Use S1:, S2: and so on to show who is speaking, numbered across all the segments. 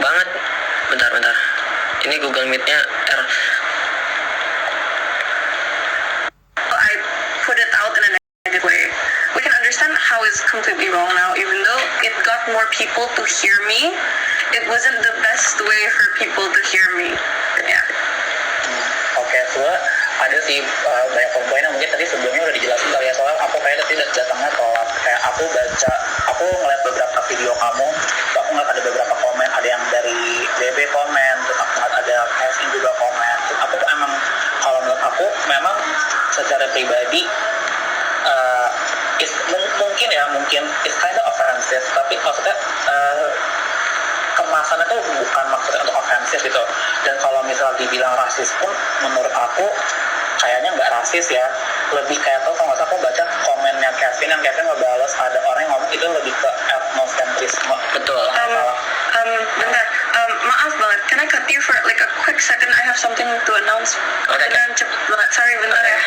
S1: banget. Bentar. Ini Google Meet-nya error.
S2: I put it out in a negative way. We can understand how it's completely wrong now, even though it got more people to hear me. It wasn't the best way for people to hear me. Yeah.
S3: Oke, soalnya ada sih banyak poin yang mungkin tadi sebelumnya udah dijelasin kali ya, soalnya aku kayak tadi datangnya telat. Kayak aku ngeliat beberapa video kamu, terus aku ngeliat ada beberapa komen, ada yang dari BB komen, terus aku ngeliat ada Kevin juga komen. Terus aku tuh emang, kalau menurut aku memang secara pribadi mungkin it's kind of offensive, tapi maksudnya kemasannya tuh bukan maksudnya untuk ofensif gitu. Dan kalau misal dibilang rasis pun menurut aku kayaknya nggak rasis ya, lebih kayak tuh kalau nggak salah aku baca komennya Kevin yang Kevin ngebales ada orang yang ngomong itu lebih ke etnosentrisme.
S1: Betul.
S2: Bentar, maaf banget, can I cut you for like a quick second? I have something to announce.
S1: Okay.
S2: Cepet banget, sorry bentar ya.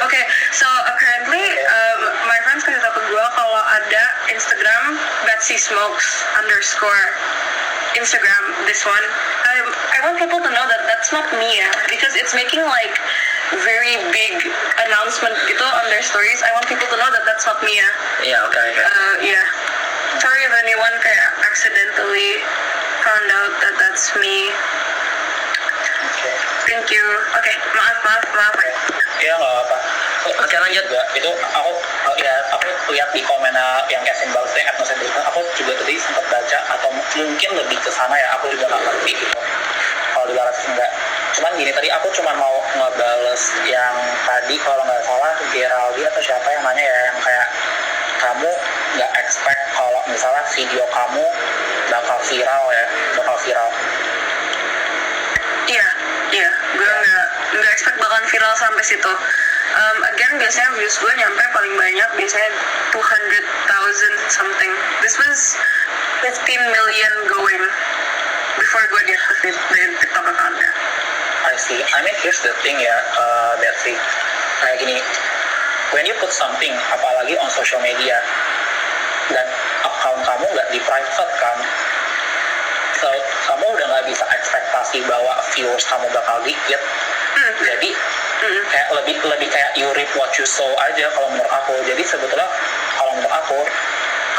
S2: Okay, so apparently my friends kasih tau ke gue kalau ada Instagram Betsy Smokes _ Instagram, this one. I want people to know that that's not me, because it's making like very big announcement gitu on their stories. I want people to know that that's not me.
S1: Iya, oke.
S2: Yeah. Sorry if anyone kayak accidentally found out that that's me. Thank you. Oke, maaf.
S3: Iya nggak apa.
S1: Oke, lanjut.
S3: Itu aku lihat di komennya yang Kevin balas yang etnosentrisme, aku juga tadi sempat baca atau mungkin lebih ke sana ya, aku juga nggak ngerti gitu. Kalau dibalas enggak. Cuman gini, tadi aku cuma mau ngebales yang tadi kalau nggak salah Geraldi atau siapa yang nanya ya, yang kayak kamu nggak expect kalau misalnya video kamu bakal viral.
S2: Iya, gue nggak expect bakalan viral sampai situ. Again, biasanya views gue nyampe paling banyak biasanya 200,000 something. This was 15 million going before gue deactivate the TikTok account-nya.
S3: I see. I mean, here's the thing ya, Betsy. Kayak gini, when you put something, apalagi on social media, dan account kamu nggak di-private kan, so kamu udah nggak bisa ekspektasi bahwa viewers kamu bakal dikit. Jadi kayak lebih kayak you reap what you sow aja kalau menurut aku. Jadi sebetulnya kalau menurut aku,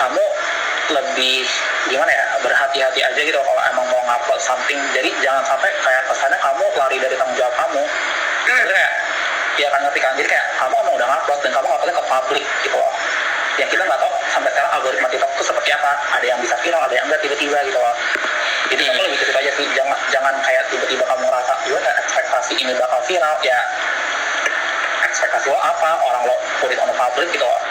S3: kamu lebih gimana ya, berhati-hati aja gitu kalau emang mau ngupload something. Jadi jangan sampai kayak kesannya kamu lari dari tanggung jawab kamu. Jadi kayak ya kan, ngerti kan, jadi kayak kamu emang udah ngupload dan kamu nguploadnya ke publik gitu loh. Yang kita nggak tahu sampai sekarang algoritma TikTok itu seperti apa, ada yang bisa viral, ada yang enggak tiba-tiba gitu loh. Jadi aku lebih gitu aja sih, jangan kayak tiba-tiba kamu ngerasa gue kayak ekspektasi ini bakal viral, ya ekspektasi lo apa, orang lo put it on public gitu loh.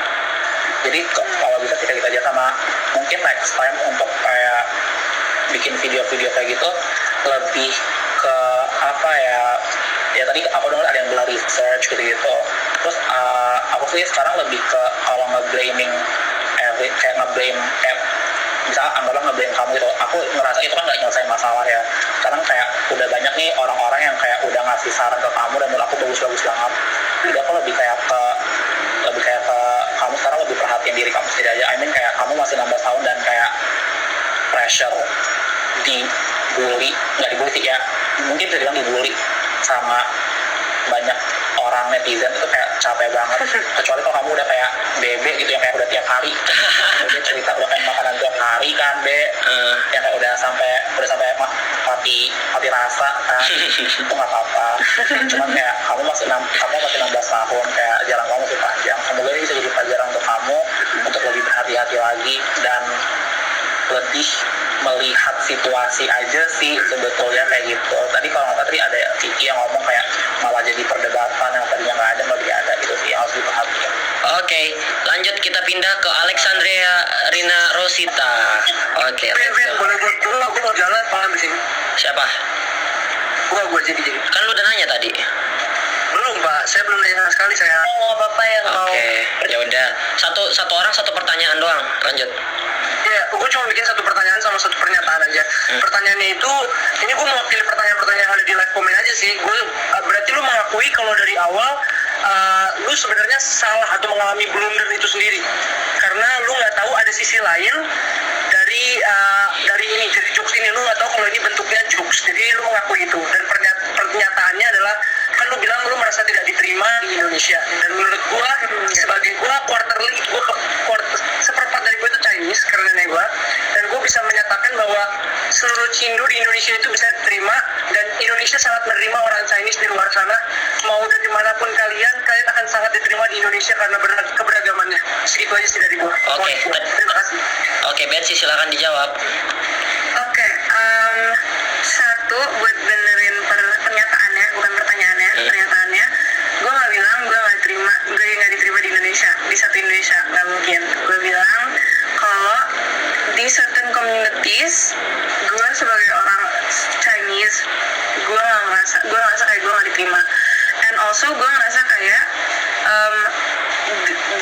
S3: Jadi kalau bisa kita aja sama, mungkin next time untuk kayak bikin video-video kayak gitu lebih ke apa ya tadi aku dengar ada yang bela research gitu. Terus aku sih sekarang lebih ke kalau nge-blaming kayak nge-blame kayak misalnya anggaplah nge-blame kamu gitu, aku ngerasa itu kan nggak nyelesain masalah ya. Sekarang kayak udah banyak nih orang-orang yang kayak udah ngasih saran ke kamu dan menurut aku bagus-bagus banget. Jadi aku lebih kayak ke kamu sekarang lebih perhatian diri kamu sendiri aja. I mean kayak kamu masih 16 tahun dan kayak pressure nggak dibully sih ya, mungkin bisa bilang dibully sama banyak orang netizen itu kayak capek banget. Kecuali kalau kamu udah kayak Bebe gitu yang kayak udah tiap hari udah cerita udah kayak makanan tiap hari kan yang kayak udah sampai mati rasa kan, itu nggak apa-apa. Cuman kayak kamu masih 16 tahun, kayak jalan kamu masih panjang. Semoga ini bisa jadi pelajaran untuk kamu untuk lebih berhati-hati lagi dan lebih melihat situasi aja sih sebetulnya kayak gitu. Tadi kalau nggak tadi ada Vicky yang ngomong kayak malah jadi perdebatan yang tadinya nggak ada malah ada gitu sih, yang harus diperhatikan.
S1: Oke, lanjut kita pindah ke Alexandria Rina Rosita. Oke.
S3: Boleh gue mau jalan malam di sini.
S1: Siapa?
S3: Gue jadi.
S1: Kan lu udah nanya tadi.
S3: Belum Pak, saya belum nanya sama sekali saya.
S2: Oh, Bapak yang mau.
S1: Oke, ya udah. Satu orang satu pertanyaan doang. Lanjut.
S3: Ya, gue cuma bikin satu pertanyaan sama satu pernyataan aja. Pertanyaannya itu, ini gue mewakili pertanyaan-pertanyaan yang ada di live comment aja sih. Berarti lu mengakui kalau dari awal lu sebenarnya salah atau mengalami blunder itu sendiri, karena lu nggak tahu ada sisi lain dan
S4: dari jokes ini lu nggak tahu kalau ini bentuknya jokes, jadi lu mengakui itu, dan pernyataannya adalah kan lu bilang lu merasa tidak diterima di Indonesia, dan menurut gua sebagai gua seperempat dari gua itu Chinese karena nenek gua, dan gua bisa menyatakan bahwa seluruh Hindu di Indonesia itu bisa diterima, dan Indonesia sangat menerima orang Chinese di luar sana. Mau dari manapun kalian akan sangat diterima di Indonesia karena keberagamannya. Segitu aja sih dari gua.
S1: Oke.
S4: Terima kasih.
S1: Oke, Betsy silakan dijawab.
S2: Oke, satu buat benerin pernyataannya, bukan pertanyaannya, pernyataannya. Gue nggak bilang gue nggak terima, gue nggak diterima di Indonesia, di satu Indonesia, nggak mungkin. Gue bilang kalau di certain communities, gue sebagai orang Chinese, gue ngerasa kayak gue nggak diterima. And also gue ngerasa kayak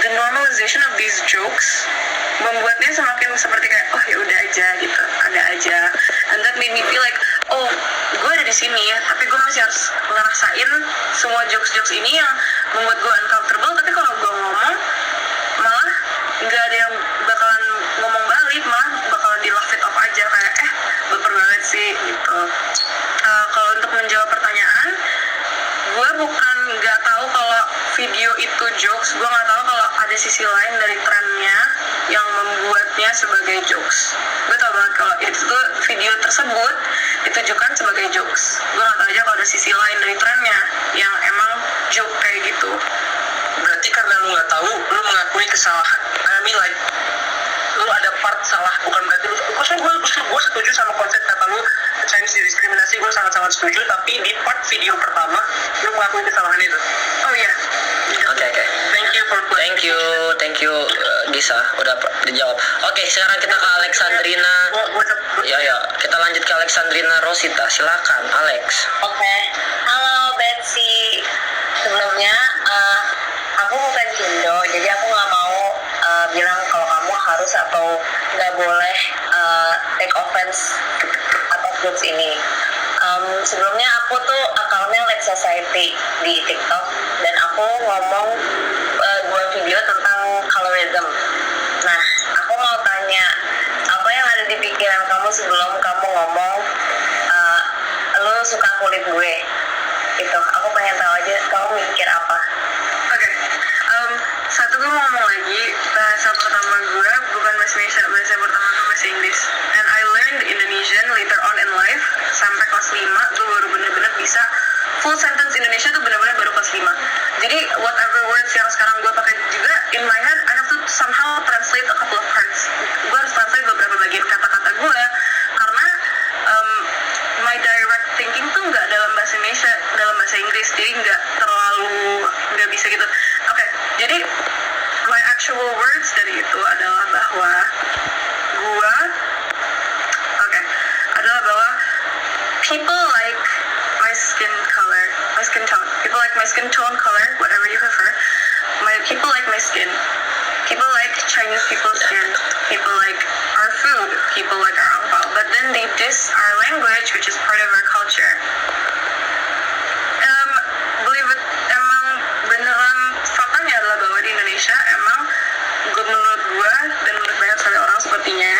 S2: the normalization of these jokes membuatnya semakin seperti kayak oh ya udah aja gitu, ada aja, and that made me feel like oh gue ada di sini ya, tapi gue masih harus ngerasain semua jokes ini yang membuat gue uncomfortable, tapi kalau gue ngomong malah nggak ada yang bakalan ngomong balik, malah bakalan di laugh it off aja kayak baper banget sih gitu. Kalau untuk menjawab pertanyaan, gue bukan nggak tahu kalau video itu jokes, gue nggak tahu kalau ada sisi lain dari trennya yang membuatnya sebagai jokes. Gue tau banget kalau itu video tersebut ditujukan sebagai jokes. Gue nggak tahu aja kalau ada sisi lain dari trennya yang emang joke kayak gitu.
S4: Berarti karena lu nggak tahu, lu mengakui kesalahan. I mean like lu ada part salah, bukan berarti lu. Gue setuju sama konsep kata lu Chinese diskriminasi, gue sangat-sangat setuju. Tapi di part video pertama lu mengakui kesalahan itu.
S2: Oh iya.
S1: Oke. Thank you Gisa udah dijawab. Oke, sekarang kita ke Alexandrina. Ya, kita lanjut ke Alexandrina Rosita. Silakan, Alex.
S5: Oke. Halo Betsy. Sebelumnya aku bukan Indo, jadi aku nggak mau bilang kalau kamu harus atau nggak boleh take offense atas jokes ini. Sebelumnya aku tuh akunnya Like Society di TikTok, dan aku ngomong 2 video tentang colorism. Nah, aku mau tanya, apa yang ada di pikiran kamu sebelum kamu ngomong lo suka kulit gue? Itu, aku pengen tahu aja kamu mikir apa.
S2: Oke. Satu gue mau ngomong lagi, bahasa pertama gue bukan bahasa Indonesia, bahasa pertama gue bahasa Inggris. And I learned Indonesian later on in life, sampai kelas 5 gue baru bener-bener bisa full sentence Indonesia tuh bener-bener baru kelas 5. Jadi whatever words yang sekarang gue pakai juga in my head, I have to somehow translate a couple of parts. Gue harus translate beberapa bagian kata-kata gue karena my direct thinking tuh nggak dalam bahasa Indonesia, dalam bahasa Inggris, jadi nggak bisa gitu. Oke, jadi my actual words dari itu adalah bahwa people like my skin color, my skin tone. People like my skin tone, color, whatever you prefer. People like my skin. People like Chinese people's skin. People like our food. People like our angpao. But then they diss our language, which is part of our culture. Believe it, emang beneran faktanya adalah bahwa di Indonesia emang menurut gue dan menurut banyak sekali orang sepertinya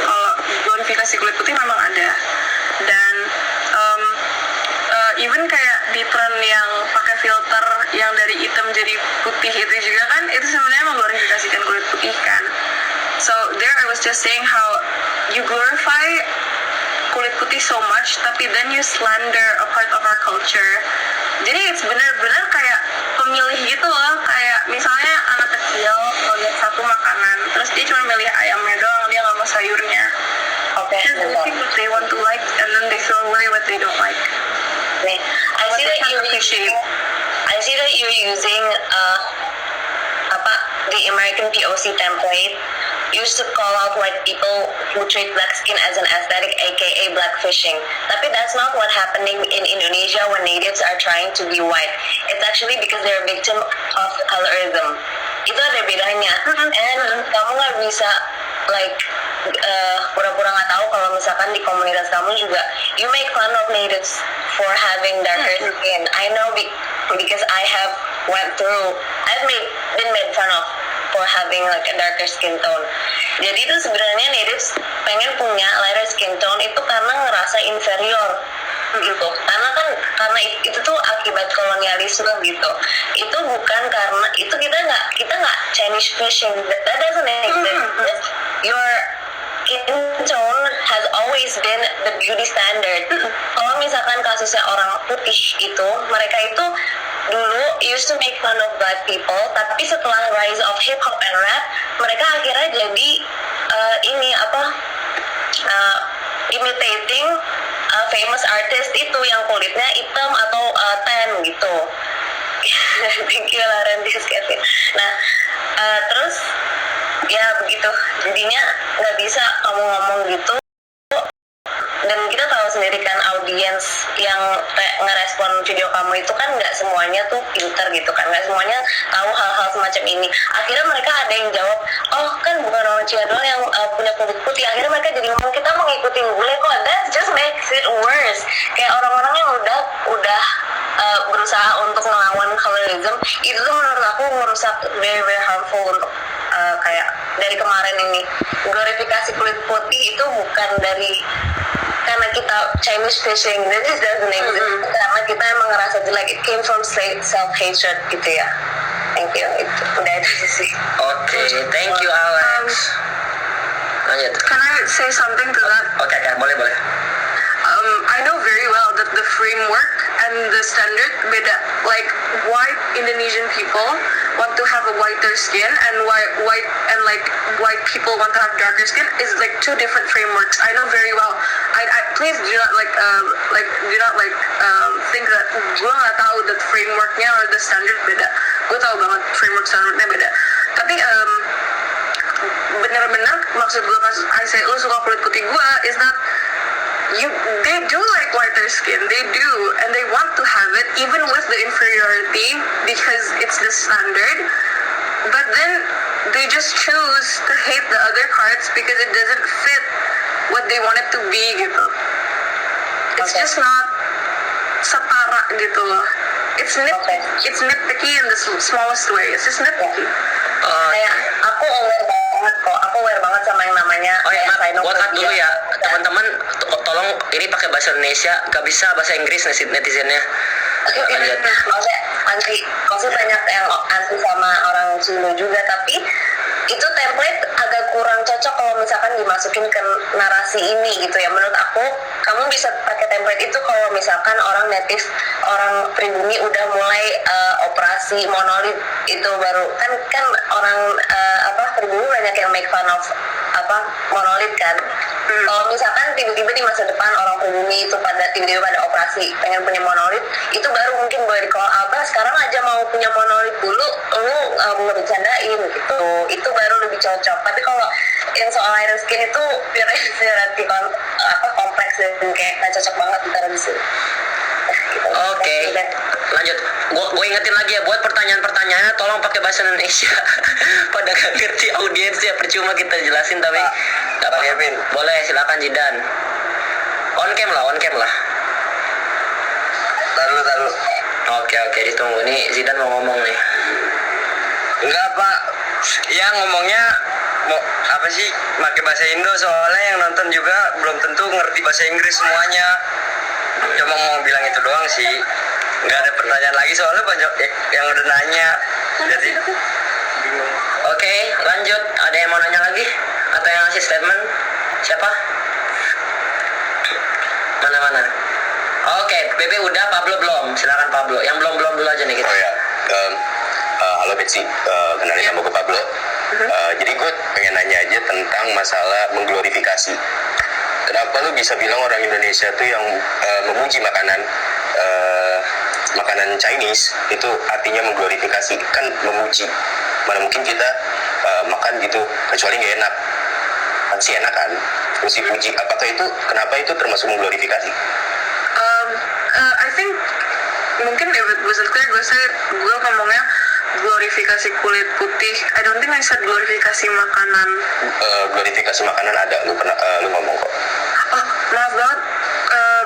S2: kalau glorifikasi kulit putih memang ada. Dan even kayak di tren yang pakai filter yang dari hitam jadi putih itu juga kan, itu sebenarnya mengglorifikasikan kulit putih kan. So there I was just saying how you glorify kulit putih so much, tapi then you slander a part of our culture. Jadi it's bener-bener kayak pemilih gitu loh, kayak misalnya anak kecil kalau lihat satu makanan, terus dia cuma milih ayamnya doang, dia nggak mau sayurnya.
S5: Okay,
S2: What they want to like, and then they throw away what they don't like.
S5: Okay. I see that you're using the American POC template. You used to call out white people who treat black skin as an aesthetic, aka blackfishing. Tapi that's not what happening in Indonesia when natives are trying to be white. It's actually because they're a victim of colorism. Itu ada bedanya. And kamu nggak bisa pura-pura nggak tahu kalau misalkan di komunitas kamu juga you make fun of natives for having darker skin. I know because I have been made fun of for having like a darker skin tone. Jadi itu sebenarnya natives pengen punya lighter skin tone itu karena ngerasa inferior gitu, karena itu tuh akibat kolonialisme gitu. Itu bukan karena itu kita nggak Chinese fishing, that doesn't exist. Your skin tone has always been the beauty standard. Kalau misalkan kasusnya orang putih itu, mereka itu dulu used to make fun of black people, tapi setelah rise of hip hop and rap, mereka akhirnya jadi imitating famous artist itu yang kulitnya hitam atau tan gitu. Thank you lah Randy Kevin. Nah, terus ya begitu, jadinya nggak bisa kamu ngomong gitu. Dan kita tahu sendiri kan audiens yang ngerespon video kamu itu kan nggak semuanya tuh pinter gitu kan, nggak semuanya tahu hal-hal semacam ini. Akhirnya mereka ada yang jawab, oh kan bukan orang Cina doang yang punya kulit putih. Akhirnya mereka jadi ngomong kita mengikuti bule kok, that just makes it worse. Kayak orang-orang yang udah berusaha untuk melawan colorism, itu tuh menurut aku merusak very very harmful untuk kayak dari kemarin ini. Glorifikasi kulit putih itu bukan dari karena kita Chinese fishing, that just doesn't exist. Karena kita emang ngerasa jelek, it came from self hatred gitu ya. Thank you. Udah itu aja sih.
S1: Oke, thank you Alex. Lanjut.
S2: Can I say something to that?
S1: Oke, boleh.
S2: I know very well that the framework and the standard beda. Like white Indonesian people want to have a whiter skin, and white people want to have darker skin is like two different frameworks. I know very well. I please do not think that gue nggak tahu that frameworknya or the standard beda. Gue tahu banget framework standardnya beda. Tapi benar-benar maksud gue pas I say lu suka kulit putih gue is that they do like whiter skin, they do, and they want to have it even with the inferiority because it's the standard, but then they just choose to hate the other parts because it doesn't fit what they want it to be gitu. It's just not setara gitu loh. It's nitpicky in the smallest way. It's just nitpicky.
S5: Kayak aku aware banget sama yang namanya
S1: buat dulu ya teman-teman, tolong ini pakai bahasa Indonesia, gak bisa bahasa Inggris netizennya.
S5: Maksudnya banyak yang anti sama orang Cina juga, tapi itu template agak kurang cocok kalau misalkan dimasukin ke narasi ini gitu ya. Menurut aku kamu bisa pakai template itu kalau misalkan orang native, orang pribumi udah mulai operasi monolit, itu baru kan orang pribumi banyak yang make fun of monolit kan. Kalau misalkan tiba-tiba di masa depan orang pribumi itu tiba-tiba pada operasi pengen punya monolit, itu baru mungkin boleh di call out. Sekarang aja mau punya monolit dulu, lu ngebercandain gitu, itu baru lebih cocok. Tapi kalau yang soal lighter skin itu pure kompleks dan kayak nggak cocok banget ditaruh di sini.
S1: Oke, lanjut. Gue ingetin lagi ya, buat pertanyaan-pertanyaannya tolong pakai bahasa Indonesia. Pada gak ngerti audiensnya, percuma kita jelasin tapi nggak pakai pin. Boleh, silakan Jidan. On cam lah. Taruh. Oke, ditunggu. Nih Zidan mau ngomong nih.
S6: Enggak Pak, ya ngomongnya mau apa sih pakai bahasa Indo, soalnya yang nonton juga belum tentu ngerti bahasa Inggris semuanya. Cuma mau bilang itu doang sih. Nggak ada pertanyaan lagi soalnya banyak yang udah nanya. Jadi bingung.
S1: Oke, lanjut. Ada yang mau nanya lagi? Atau yang ngasih statement? Siapa? Mana? Oke, Bebe udah, Pablo belum. Silakan Pablo. Yang belum dulu aja nih kita.
S7: Oh ya, halo Betsy, kenalin nama gue Pablo. Jadi gue pengen nanya aja tentang masalah mengglorifikasi. Kenapa lu bisa bilang orang Indonesia tuh yang memuji makanan Chinese itu artinya mengglorifikasi? Kan memuji. Mana mungkin kita makan gitu kecuali nggak enak. Pasti enak kan? Mesti puji. Apakah itu, kenapa itu termasuk mengglorifikasi?
S2: I think mungkin if it wasn't clear, gue ngomongnya glorifikasi kulit putih. I don't think I said glorifikasi makanan.
S7: Glorifikasi makanan ada, lu ngomong kok.
S2: Oh, maaf banget.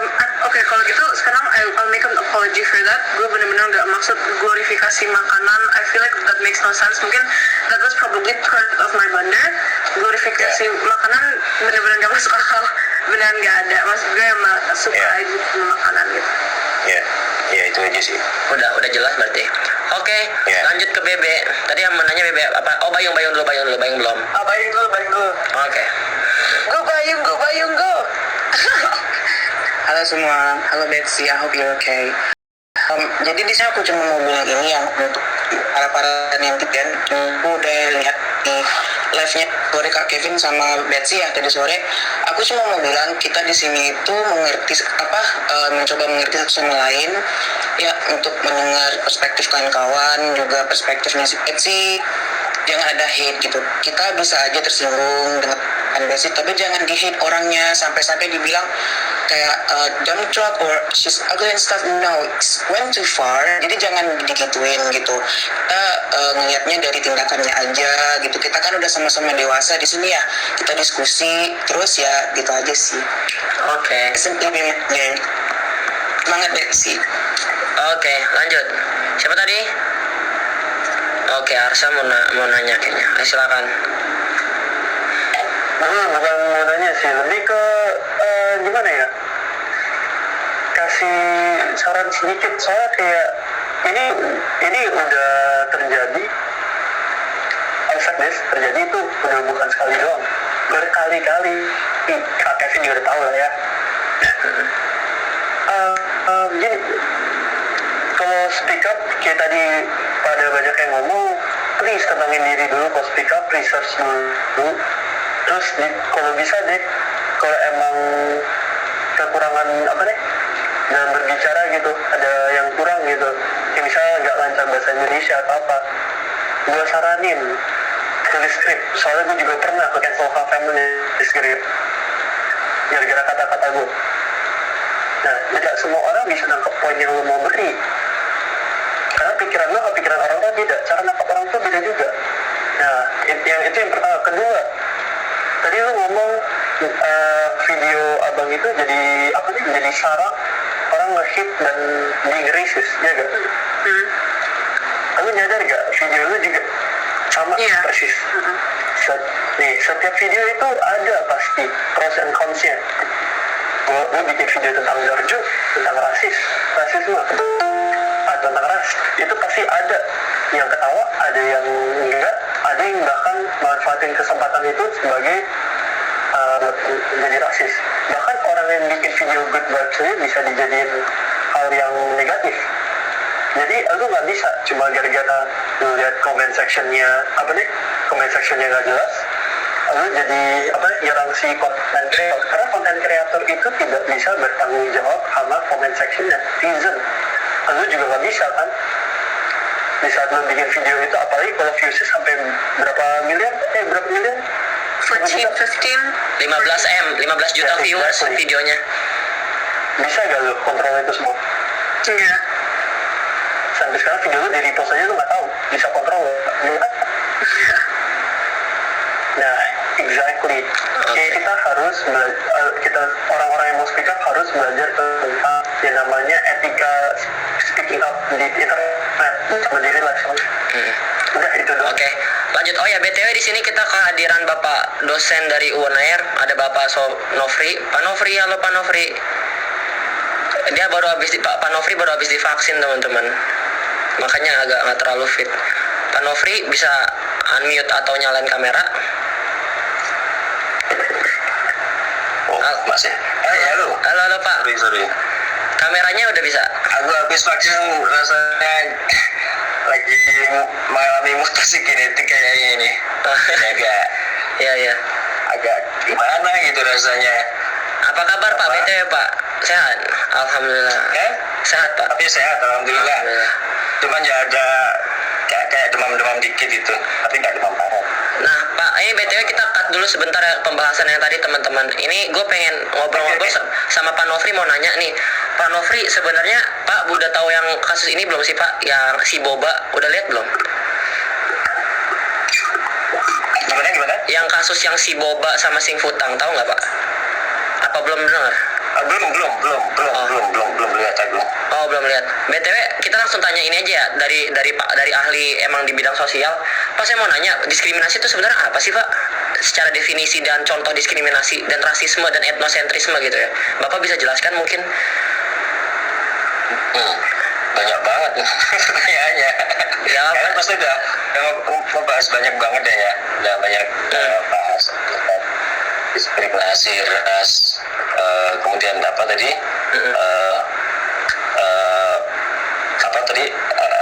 S2: Oke, kalau gitu sekarang I'll make an apology for that. Gue bener-bener gak maksud glorifikasi makanan. I feel like that makes no sense. Mungkin that was probably part of my blunder. Glorifikasi makanan bener-bener gak masuk akal. Beneran gak ada. Maksud gue emang suka aja sama makanan gitu.
S7: Ya itu aja sih.
S1: Udah jelas berarti. Oke, lanjut ke Bebe. Tadi yang menanya Bebe apa? Oh, Bayung dulu, Bayung belum.
S4: Bayung dulu.
S1: Oke.
S4: Go Bayung. Halo semua, halo Betsy, I hope you're okay. Jadi di sini aku cuma mau bilang ini yang untuk para netizen, aku udah lihat di live-nya sore Kak Kevin sama Betsy ya tadi sore. Aku cuma mau bilang kita di sini itu mencoba mengerti satu sama lain ya, untuk mendengar perspektif kawan-kawan juga perspektifnya si Betsy. Jangan ada hate gitu. Kita bisa aja tersinggung dengan Betsy, tapi jangan di-hate orangnya sampai-sampai dibilang kayak dumb truck or she's ugly and stuff. No, it's went too far. Jadi jangan digituin gitu. Kita ngelihatnya dari tindakannya aja gitu. Kita kan udah sama-sama dewasa di sini ya. Kita diskusi terus ya, gitu aja sih.
S1: Oke.
S4: Semangat Betsy.
S1: Oke, lanjut. Siapa tadi? Oke, Arsa mau nanya kayaknya. Silakan.
S8: Bukan mau nanya sih, lebih ke gimana ya, kasih saran sedikit. Soalnya kayak ini udah terjadi, terjadi itu udah bukan sekali doang, berkali-kali. Kak Kevin juga udah tahu lah ya. Gini, kalau speak up kayak tadi pada banyak yang ngomong, please tenangin diri dulu. Kalau speak up, research dulu. Terus kalau bisa deh, kalau emang kekurangan dalam berbicara gitu, ada yang kurang gitu, kayak misalnya nggak lancar bahasa Indonesia atau apa, gue saranin tulis skrip. Soalnya gue juga pernah pakai vocal family di skrip gara-gara kata-kata gue. Nah, tidak semua orang bisa nangkep poin yang lo mau beri, karena pikiran lo sama pikiran orang tuh beda, cara nangkep orang tuh beda juga. Nah, itu yang pertama. Kedua, tadi lu ngomong video abang itu jadi sarang orang nge-hit dan being racist, ya gak? Lu nyadar gak video lu juga sama persis? Setiap video itu ada pasti pros and cons-nya. Gue bikin video tentang Darjo, tentang rasisme, tentang ras, itu pasti ada yang ketawa, ada yang enggak, ada yang bahkan manfaatin kesempatan itu sebagai menjadi rasis. Bahkan orang yang bikin video good vibes bisa dijadiin hal yang negatif. Jadi lu nggak bisa cuma gara-gara lu lihat comment sectionnya nggak jelas, lu jadi nyerang si content creator. Karena content creator itu tidak bisa bertanggung jawab sama comment section netizen. Lu juga nggak bisa kan, di saat lu bikin video itu, apalagi kalau viewsnya sampai berapa miliar
S1: 15 juta viewers videonya.
S8: Bisa gak lu kontrol itu semua?
S2: Iya.
S8: Sampai sekarang video lu di repost aja lu nggak tahu bisa kontrol gak? Nah, exactly. Kayak kita harus kita orang-orang yang mau speak up harus belajar tentang yang namanya etika speaking up di internet sama di real life. Udah itu doang.
S1: Oke, lanjut. Oh ya, BTW di sini kita kehadiran Bapak dosen dari UNAIR, ada Bapak Nofri. Pak Nofri, halo Pak Nofri. Dia Pak Nofri baru habis divaksin, teman-teman. Makanya agak nggak terlalu fit. Pak Nofri bisa unmute atau nyalain kamera.
S6: Mas ya?
S1: Halo Pak.
S6: Sorry.
S1: Kameranya udah bisa?
S6: Aku habis vaksin, rasanya lagi mengalami mutasi genetik kayaknya ini. Agak gimana gitu rasanya.
S1: Apa kabar Pak? BTW Pak, sehat? Alhamdulillah. Sehat Pak?
S6: Tapi sehat, alhamdulillah. Cuman ya ada kayak demam-demam dikit itu, tapi nggak demam parah.
S1: Nah Pak, ini BTW kita cut dulu sebentar ya pembahasan yang tadi, teman-teman. Ini gue pengen ngobrol-ngobrol sama Pak Nofri, mau nanya nih. Pak Nofri, sebenarnya Pak udah tahu yang kasus ini belum sih Pak? Yang si Boba, udah lihat belum?
S6: Gimana?
S1: Yang kasus yang si Boba sama Sing Futang, tahu nggak Pak? Apa belum dengar?
S6: belum lihat aku.
S1: Oh, belum lihat. BTW, kita langsung tanya ini aja ya, dari ahli emang di bidang sosial. Pak, saya mau nanya, diskriminasi itu sebenarnya apa sih, Pak? Secara definisi dan contoh diskriminasi dan rasisme dan etnosentrisme gitu ya. Bapak bisa jelaskan mungkin?
S6: Banyak banget kayaknya.
S1: Ya,
S6: Kalian pasti udah membahas banyak banget ya. Udah banyak bahas tentang diskriminasi ras, kemudian apa tadi? Apa tadi?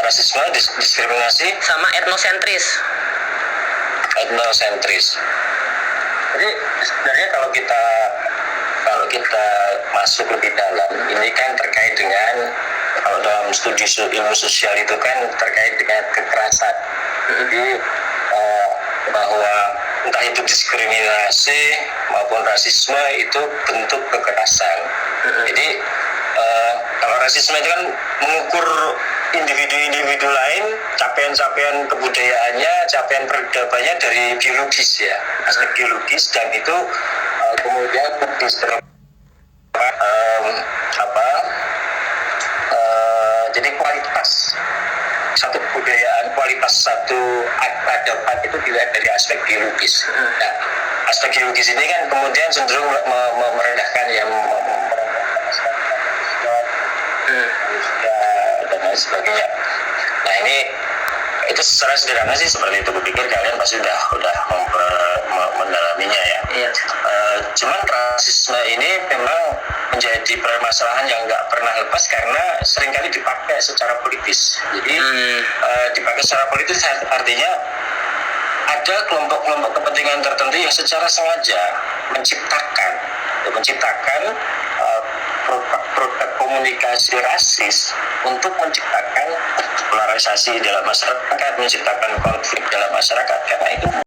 S6: Rasisme, diskriminasi,
S1: sama etnosentris.
S6: Jadi sebenarnya kalau kita masuk lebih dalam, ini kan terkait dengan, kalau dalam studi ilmu sosial itu kan terkait dengan kekerasan. Jadi bahwa entah itu diskriminasi maupun rasisme itu bentuk kekerasan. Jadi kalau rasisme itu kan mengukur individu-individu lain, capaian-capaian kebudayaannya, capaian peradabannya dari biologis ya, aspek biologis, dan itu kemudian jadi kualitas satu kebudayaan, kualitas satu peradaban itu dilihat dari aspek biologis. Nah, aspek biologis ini kan kemudian cenderung merendahkan yang dan lain sebagainya. Nah, ini itu secara sederhana sih seperti itu. Kupikir kalian pasti udah mendalaminya ya.
S1: Iya.
S6: Cuman rasisme ini memang menjadi permasalahan yang nggak pernah lepas karena seringkali dipakai secara politis. Jadi dipakai secara politis artinya ada kelompok-kelompok kepentingan tertentu yang secara sengaja menciptakan produk komunikasi rasis untuk menciptakan polarisasi dalam masyarakat, menciptakan konflik dalam masyarakat, karena itu